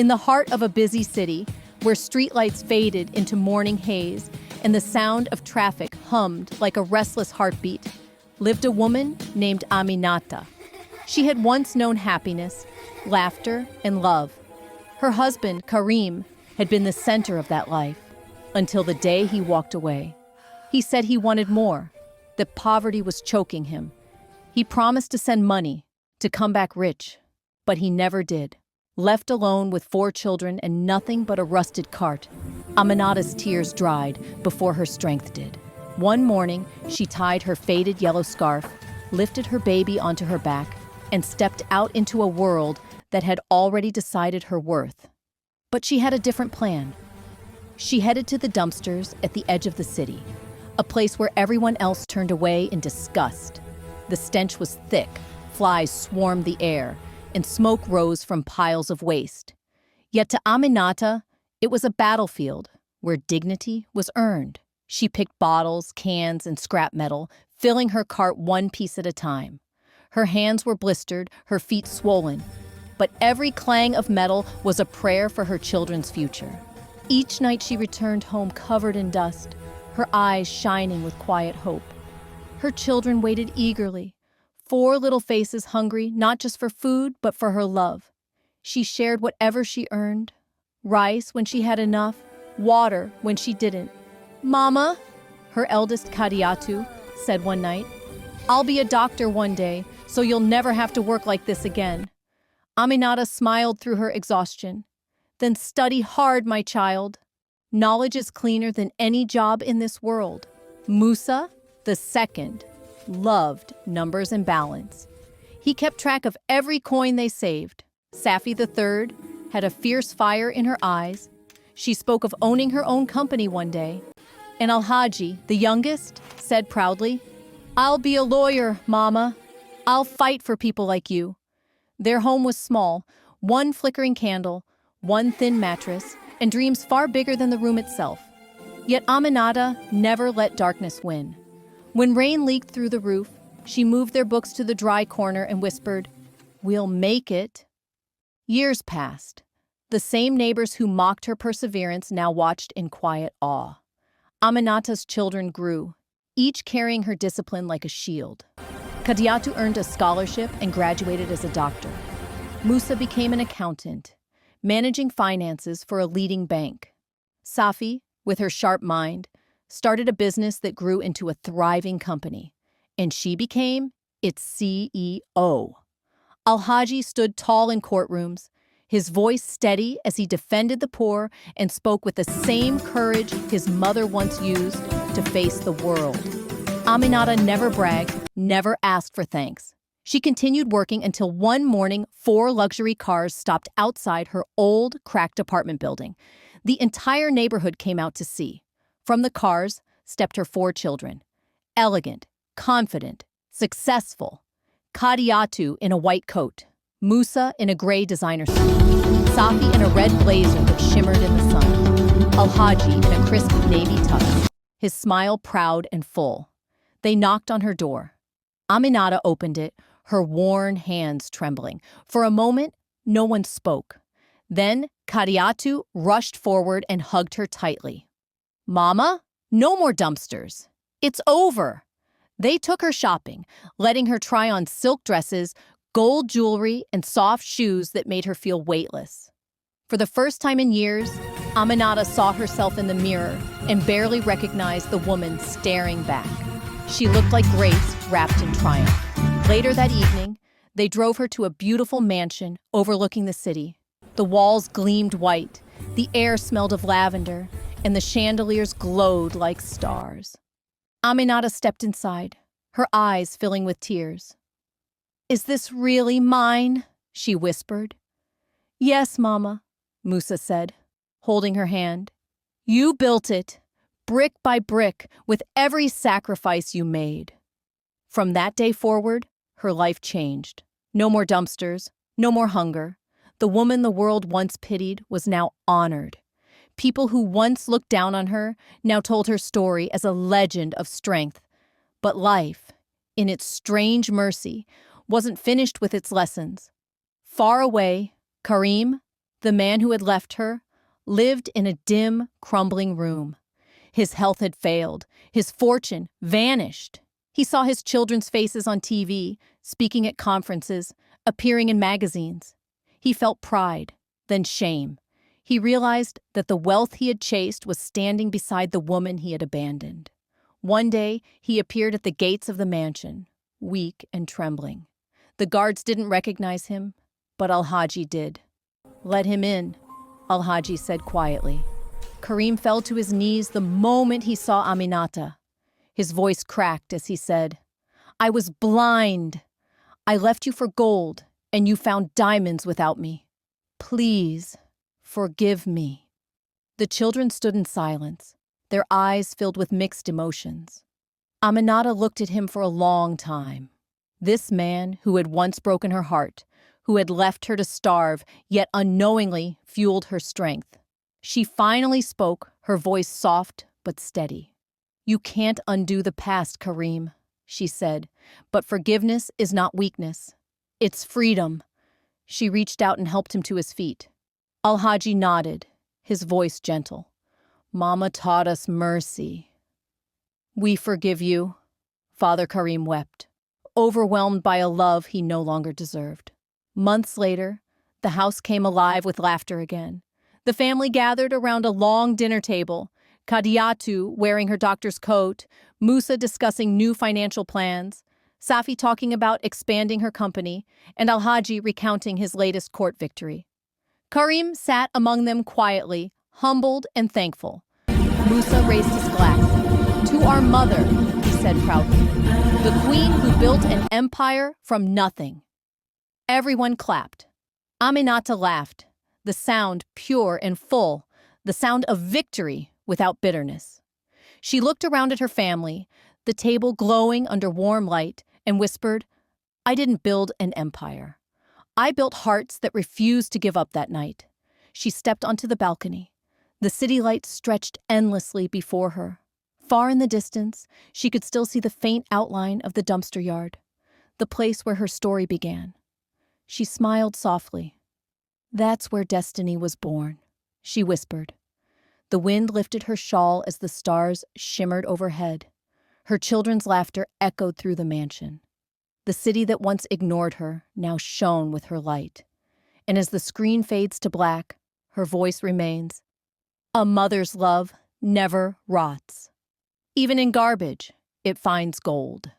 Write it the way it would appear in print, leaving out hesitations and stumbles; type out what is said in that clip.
In the heart of a busy city, where streetlights faded into morning haze and the sound of traffic hummed like a restless heartbeat, lived a woman named Aminata. She had once known happiness, laughter, and love. Her husband, Karim, had been the center of that life, until the day he walked away. He said he wanted more, that poverty was choking him. He promised to send money, to come back rich, but he never did. Left alone with 4 children and nothing but a rusted cart, Aminata's tears dried before her strength did. One morning, she tied her faded yellow scarf, lifted her baby onto her back, and stepped out into a world that had already decided her worth. But she had a different plan. She headed to the dumpsters at the edge of the city, a place where everyone else turned away in disgust. The stench was thick, flies swarmed the air, and smoke rose from piles of waste. Yet to Aminata, it was a battlefield where dignity was earned. She picked bottles, cans, and scrap metal, filling her cart one piece at a time. Her hands were blistered, her feet swollen, but every clang of metal was a prayer for her children's future. Each night she returned home covered in dust, her eyes shining with quiet hope. Her children waited eagerly, 4 little faces hungry not just for food, but for her love. She shared whatever she earned, rice when she had enough, water when she didn't. "Mama," her eldest Kadiatu said one night, "I'll be a doctor one day, so you'll never have to work like this again." Aminata smiled through her exhaustion. "Then study hard, my child. Knowledge is cleaner than any job in this world." Musa, the second, loved numbers and balance. He kept track of every coin they saved. Safi the third had a fierce fire in her eyes. She spoke of owning her own company one day. And Alhaji, the youngest, said proudly, "I'll be a lawyer, Mama. I'll fight for people like you." Their home was small, 1 flickering candle, 1 thin mattress, and dreams far bigger than the room itself. Yet Aminata never let darkness win. When rain leaked through the roof, she moved their books to the dry corner and whispered, "We'll make it." Years passed. The same neighbors who mocked her perseverance now watched in quiet awe. Aminata's children grew, each carrying her discipline like a shield. Kadiatu earned a scholarship and graduated as a doctor. Musa became an accountant, managing finances for a leading bank. Safi, with her sharp mind, started a business that grew into a thriving company, and she became its CEO. Alhaji stood tall in courtrooms, his voice steady as he defended the poor and spoke with the same courage his mother once used to face the world. Aminata never bragged, never asked for thanks. She continued working until one morning 4 luxury cars stopped outside her old, cracked apartment building. The entire neighborhood came out to see. From the cars stepped her 4 children. Elegant, confident, successful. Kadiatu in a white coat, Musa in a gray designer suit, Safi in a red blazer that shimmered in the sun, Alhaji in a crisp navy tux, his smile proud and full. They knocked on her door. Aminata opened it, her worn hands trembling. For a moment, no one spoke. Then Kadiatu rushed forward and hugged her tightly. "Mama, no more dumpsters. It's over." They took her shopping, letting her try on silk dresses, gold jewelry, and soft shoes that made her feel weightless. For the first time in years, Aminata saw herself in the mirror and barely recognized the woman staring back. She looked like Grace wrapped in triumph. Later that evening, they drove her to a beautiful mansion overlooking the city. The walls gleamed white, the air smelled of lavender, and the chandeliers glowed like stars. Aminata stepped inside, her eyes filling with tears. "Is this really mine?" she whispered. "Yes, Mama," Musa said, holding her hand. "You built it, brick by brick, with every sacrifice you made." From that day forward, her life changed. No more dumpsters, no more hunger. The woman the world once pitied was now honored. People who once looked down on her now told her story as a legend of strength. But life, in its strange mercy, wasn't finished with its lessons. Far away, Karim, The man who had left her lived in a dim, crumbling room. His health had failed. His fortune vanished. He saw his children's faces on TV, speaking at conferences, appearing in magazines. He felt pride, then shame. He realized that the wealth he had chased was standing beside the woman he had abandoned. One day, he appeared at the gates of the mansion, weak and trembling. The guards didn't recognize him, but Al-Haji did. "Let him in," Al-Haji said quietly. Karim fell to his knees the moment he saw Aminata. His voice cracked as he said, "I was blind. I left you for gold, and you found diamonds without me. Please, forgive me." The children stood in silence, their eyes filled with mixed emotions. Aminata looked at him for a long time. This man who had once broken her heart, who had left her to starve, yet unknowingly fueled her strength. She finally spoke, her voice soft but steady. "You can't undo the past, Karim," she said, "but forgiveness is not weakness. It's freedom." She reached out and helped him to his feet. Al-Haji nodded, his voice gentle. "Mama taught us mercy." "We forgive you," Father Karim wept, overwhelmed by a love he no longer deserved. Months later, the house came alive with laughter again. The family gathered around a long dinner table, Kadiyatu wearing her doctor's coat, Musa discussing new financial plans, Safi talking about expanding her company, and Al-Haji recounting his latest court victory. Karim sat among them quietly, humbled and thankful. Musa raised his glass. "To our mother," he said proudly, "the queen who built an empire from nothing." Everyone clapped. Aminata laughed, the sound pure and full, the sound of victory without bitterness. She looked around at her family, the table glowing under warm light, and whispered, "I didn't build an empire. I built hearts that refused to give up that night." She stepped onto the balcony. The city lights stretched endlessly before her. Far in the distance, she could still see the faint outline of the dumpster yard, the place where her story began. She smiled softly. "That's where destiny was born," she whispered. The wind lifted her shawl as the stars shimmered overhead. Her children's laughter echoed through the mansion. The city that once ignored her now shone with her light. And as the screen fades to black, her voice remains, "A mother's love never rots. Even in garbage, it finds gold."